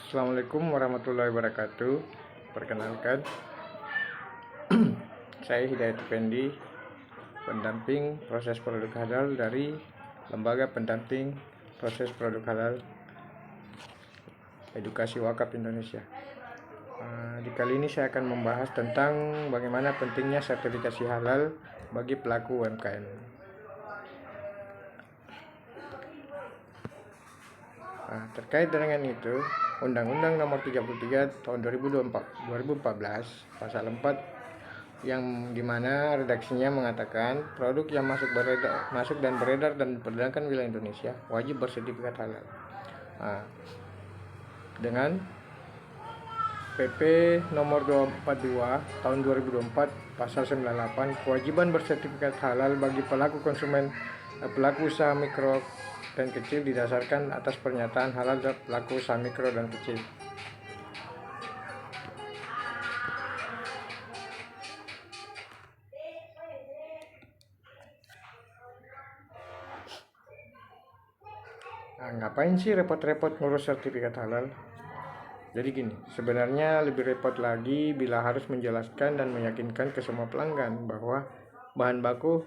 Assalamualaikum warahmatullahi wabarakatuh. Perkenalkan, saya Hidayat Effendi, pendamping proses produk halal dari Lembaga Pendamping Proses Produk Halal Edukasi Wakaf Indonesia. Di kali ini saya akan membahas tentang bagaimana pentingnya sertifikasi halal bagi pelaku UMKM. Terkait dengan itu, Undang-Undang Nomor 33 Tahun 2014 Pasal 4 yang dimana redaksinya mengatakan produk yang masuk dan beredar dan diperdagangkan wilayah Indonesia wajib bersertifikat halal. Dengan PP Nomor 242 Tahun 2024 Pasal 98, kewajiban bersertifikat halal bagi pelaku usaha mikro dan kecil didasarkan atas pernyataan halal dari pelaku usaha mikro dan kecil. Ngapain sih repot-repot ngurus sertifikat halal? Jadi gini, sebenarnya lebih repot lagi bila harus menjelaskan dan meyakinkan ke semua pelanggan bahwa bahan baku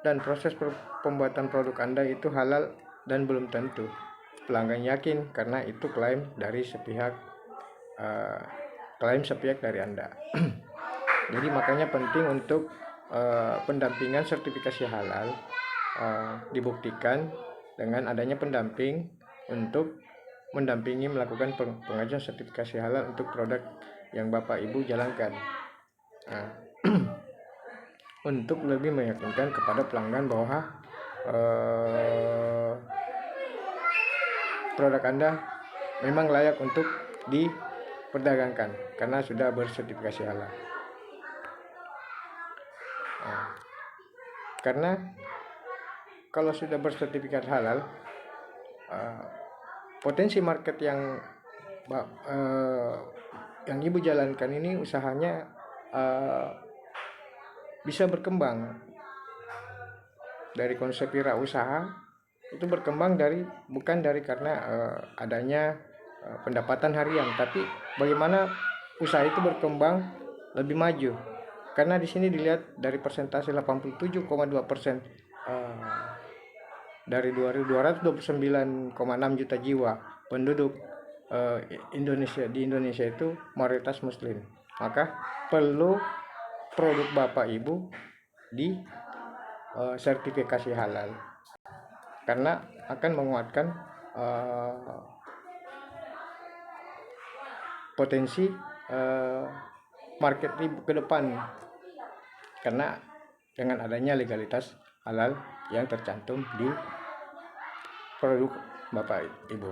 dan proses pembuatan produk Anda itu halal dan belum tentu pelanggan yakin karena itu klaim sepihak dari Anda. Jadi makanya penting untuk pendampingan sertifikasi halal dibuktikan dengan adanya pendamping untuk mendampingi melakukan pengajuan sertifikasi halal untuk produk yang Bapak Ibu jalankan. Untuk lebih meyakinkan kepada pelanggan bahwa produk Anda memang layak untuk diperdagangkan karena sudah bersertifikasi halal. Karena kalau sudah bersertifikat halal, potensi market yang Ibu jalankan ini usahanya bisa berkembang dari konsep wirausaha itu berkembang bukan dari karena adanya pendapatan harian, tapi bagaimana usaha itu berkembang lebih maju. Karena di sini dilihat dari persentase 87,2% dari 229,6 juta jiwa penduduk di Indonesia itu mayoritas Muslim. Maka perlu produk Bapak Ibu di sertifikasi halal karena akan menguatkan potensi market ke depan, karena dengan adanya legalitas halal yang tercantum di produk Bapak Ibu.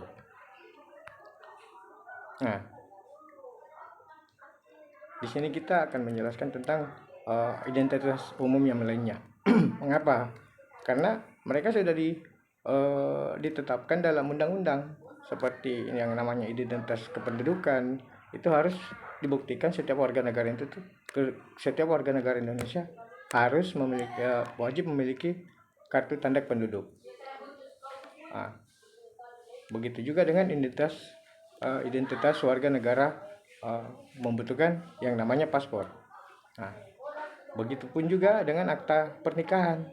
Di sini kita akan menjelaskan tentang identitas umum yang lainnya. Mengapa? Karena mereka sudah ditetapkan dalam undang-undang, seperti yang namanya identitas kependudukan. Itu harus dibuktikan setiap warga negara Indonesia harus wajib memiliki kartu tanda penduduk. Begitu juga dengan identitas warga negara membutuhkan yang namanya paspor. Begitupun juga dengan akta pernikahan,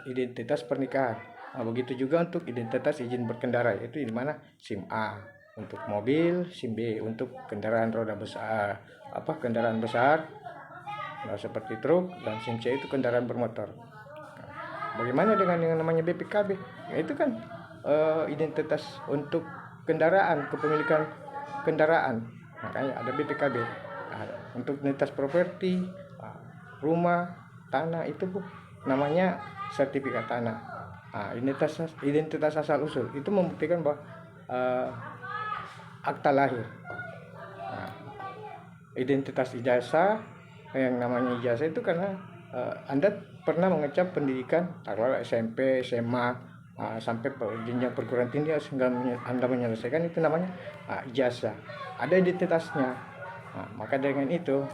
identitas pernikahan. Begitu juga untuk identitas izin berkendara, yaitu di mana SIM A untuk mobil, SIM B untuk kendaraan roda besar, kendaraan besar seperti truk, dan SIM C itu kendaraan bermotor. Bagaimana dengan yang namanya BPKB? Itu kan identitas untuk kendaraan, kepemilikan kendaraan. Makanya ada BPKB. Untuk identitas properti, rumah, tanah, itu namanya sertifikat tanah. Identitas asal usul itu membuktikan bahwa akta lahir. Identitas ijazah, yang namanya ijazah itu karena Anda pernah mengecap pendidikan SMP, SMA, sampai jenjang perguruan tinggi sehingga Anda menyelesaikan, itu namanya ijazah. Ada identitasnya. Maka dengan itu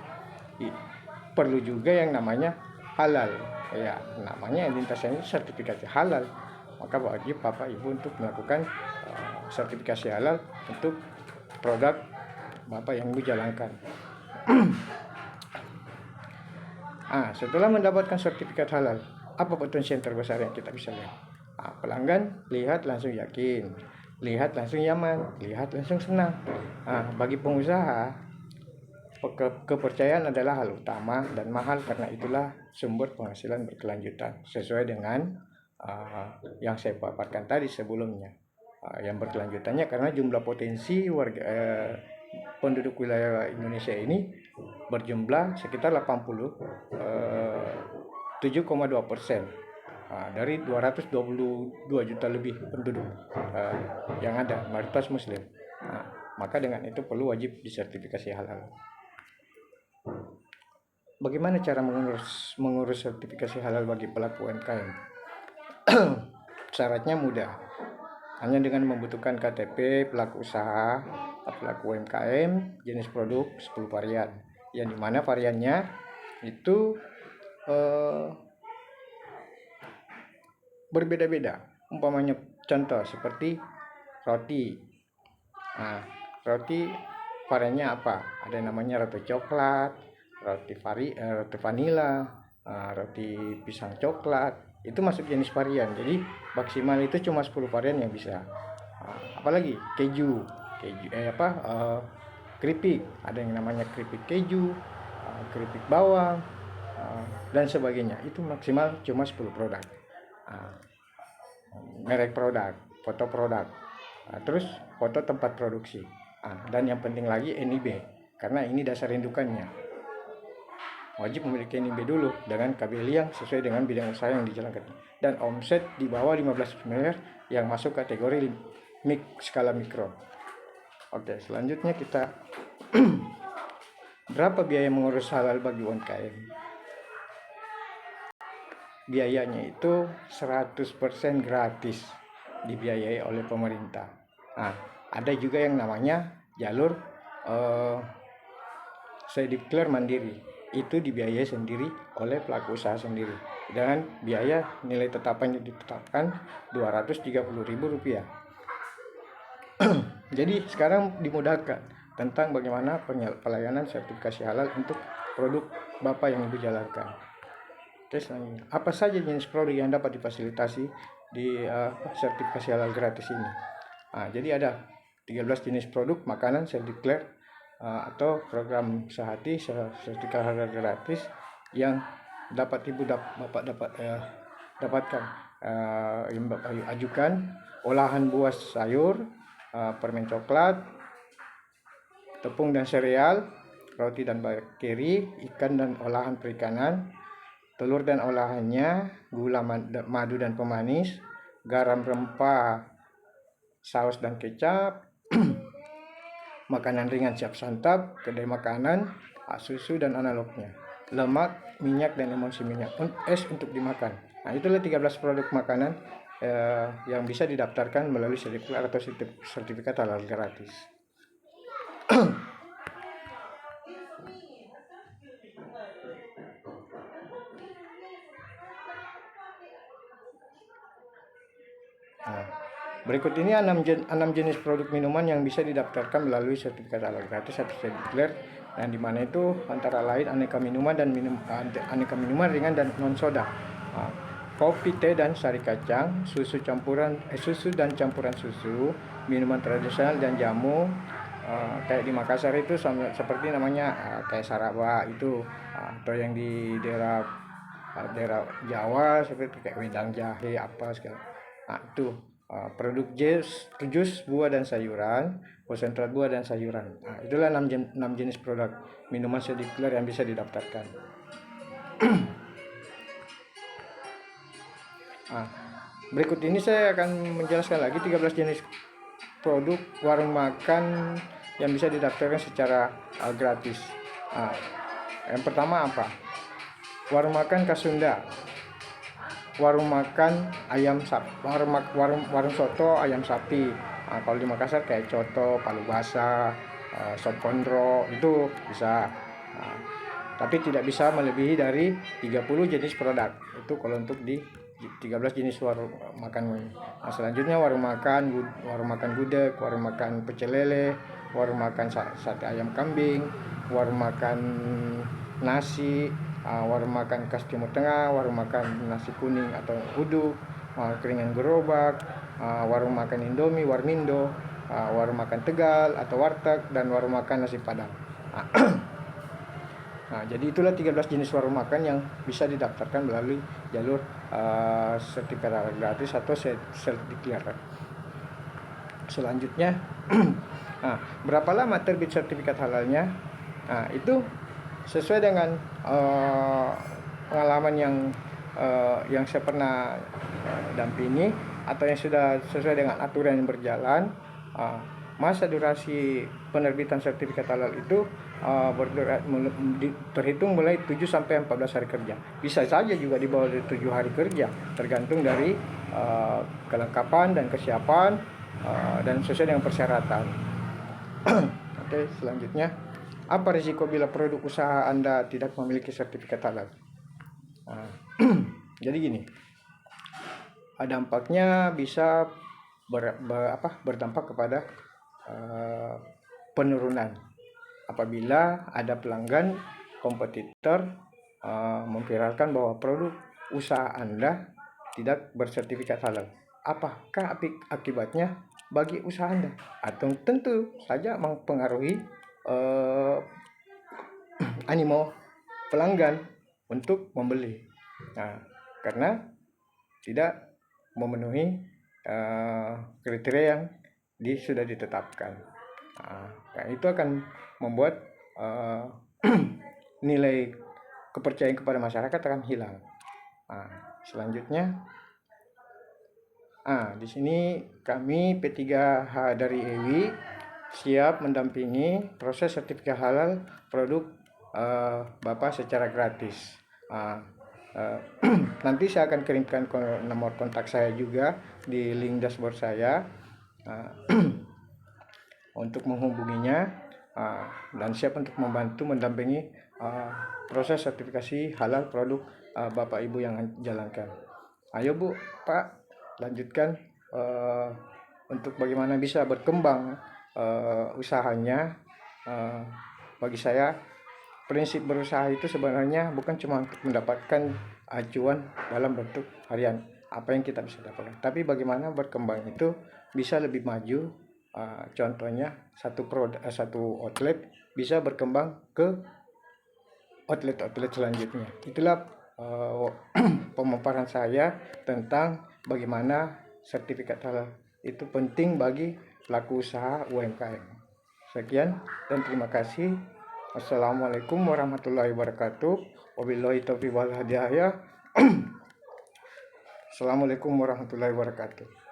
perlu juga yang namanya halal. Ya, namanya identitasnya sertifikasi halal. Maka wajib Bapak Ibu untuk melakukan sertifikasi halal untuk produk Bapak yang Ibu jalankan. Setelah mendapatkan sertifikat halal, apa potensi yang terbesar yang kita bisa lihat? Pelanggan lihat langsung yakin, lihat langsung nyaman, lihat langsung senang. Bagi pengusaha, kepercayaan adalah hal utama dan mahal, karena itulah sumber penghasilan berkelanjutan sesuai dengan yang saya paparkan tadi sebelumnya. Yang berkelanjutannya karena jumlah potensi warga penduduk wilayah Indonesia ini berjumlah sekitar 87,2% dari 222 juta lebih penduduk yang ada, mayoritas Muslim. Maka dengan itu perlu wajib disertifikasi halal. Bagaimana cara mengurus sertifikasi halal bagi pelaku UMKM? Syaratnya mudah, hanya dengan membutuhkan KTP pelaku usaha, pelaku UMKM, jenis produk 10 varian, yang dimana variannya itu berbeda-beda. Umpamanya contoh seperti roti. Roti variannya apa? Ada yang namanya roti coklat, roti vanila, roti pisang coklat. Itu masuk jenis varian. Jadi maksimal itu cuma 10 varian yang bisa. Apalagi keju, keripik. Ada yang namanya keripik keju, keripik bawang, dan sebagainya. Itu maksimal cuma 10 produk. Merek produk, foto produk, terus foto tempat produksi, dan yang penting lagi NIB, karena ini dasar indukannya. Wajib memiliki NIB dulu dengan KBLI yang sesuai dengan bidang usaha yang dijalankan, dan omset di bawah 15 miliar yang masuk kategori skala mikro. Oke, selanjutnya kita berapa biaya mengurus halal bagi UMKM? Biayanya itu 100% gratis, dibiayai oleh pemerintah. Ada juga yang namanya jalur saya declare mandiri, itu dibiayai sendiri oleh pelaku usaha sendiri dengan biaya nilai tetapan yang ditetapkan Rp230.000. Jadi sekarang dimudahkan tentang bagaimana pelayanan sertifikasi halal untuk produk Bapak yang Ibu jalankan. Oke, selanjutnya, apa saja jenis produk yang dapat difasilitasi di sertifikasi halal gratis ini? Jadi ada 13 jenis produk makanan saya declare atau program sehati sertifikasi halal gratis yang dapat Bapak dapatkan. Yang Bapak ajukan: olahan buah sayur, permen coklat, tepung dan sereal, roti dan bakery, ikan dan olahan perikanan, telur dan olahannya, gula, madu dan pemanis, garam, rempah, saus dan kecap, makanan ringan siap santap, kedai makanan, susu dan analognya, lemak, minyak dan emulsi minyak, es untuk dimakan. Itulah 13 produk makanan yang bisa didaftarkan melalui sertifikat atau sertifikat halal gratis. Berikut ini 6 jenis produk minuman yang bisa didaftarkan melalui sertifikat halal gratis atau saya declare, yang dimana itu antara lain aneka minuman ringan dan non soda, kopi, teh dan sari kacang, susu dan campuran susu, minuman tradisional dan jamu. Kayak di Makassar itu seperti namanya kayak saraba itu, atau yang di daerah Jawa seperti kayak wedang jahe apa segala. Itu produk jus buah dan sayuran, konsentrat buah dan sayuran. Itulah 6 jenis produk minuman saya declare yang bisa didaftarkan. Berikut ini saya akan menjelaskan lagi 13 jenis produk warung makan yang bisa didaftarkan secara gratis. Yang pertama apa? Warung makan Kasunda, warung makan ayam sapi, warung soto ayam sapi. Kalau di Makassar kayak coto, palu basah, sop kondro, itu bisa. Tapi tidak bisa melebihi dari 30 jenis produk. Itu kalau untuk di 13 jenis warung makan. Nah, selanjutnya warung makan gudeg, warung makan pecel lele, warung makan sate ayam kambing, warung makan nasi, warung makan khas Timur Tengah, warung makan nasi kuning atau uduk, keringan gerobak, warung makan Indomie, warmindo, warung makan Tegal atau warteg, dan warung makan nasi Padang. Nah, jadi itulah 13 jenis warung makan yang bisa didaftarkan melalui jalur sertifikat halal gratis atau self declare. Selanjutnya, berapa lama terbit sertifikat halalnya? Nah, itu sesuai dengan pengalaman yang saya pernah dampingi atau yang sudah sesuai dengan aturan yang berjalan. Masa durasi penerbitan sertifikat halal itu terhitung mulai 7 sampai 14 hari kerja. Bisa saja juga di bawah 7 hari kerja, tergantung dari kelengkapan dan kesiapan dan sesuai dengan persyaratan. Oke, selanjutnya, apa risiko bila produk usaha Anda tidak memiliki sertifikat halal? Jadi gini, dampaknya bisa berdampak kepada penurunan apabila ada pelanggan kompetitor memviralkan bahwa produk usaha Anda tidak bersertifikat halal. Apakah akibatnya bagi usaha Anda? Atau tentu saja mempengaruhi animo pelanggan untuk membeli. Nah, karena tidak memenuhi kriteria yang sudah ditetapkan. Nah, itu akan membuat nilai kepercayaan kepada masyarakat akan hilang. Selanjutnya, di sini kami P3H dari EWI siap mendampingi proses sertifikat halal produk Bapak secara gratis. Nanti saya akan kirimkan nomor kontak saya juga di link dashboard saya untuk menghubunginya, dan siap untuk membantu mendampingi proses sertifikasi halal produk Bapak Ibu yang jalankan. Ayo Bu, Pak, lanjutkan untuk bagaimana bisa berkembang usahanya. Bagi saya, prinsip berusaha itu sebenarnya bukan cuma untuk mendapatkan acuan dalam bentuk harian apa yang kita bisa dapatkan, tapi bagaimana berkembang itu bisa lebih maju. Contohnya satu outlet bisa berkembang ke outlet selanjutnya. Itulah pemaparan saya tentang bagaimana sertifikat halal itu penting bagi pelaku usaha UMKM. Sekian dan terima kasih. Assalamualaikum warahmatullahi wabarakatuh. Wabillahi taufiq wal hidayah. Assalamualaikum warahmatullahi wabarakatuh.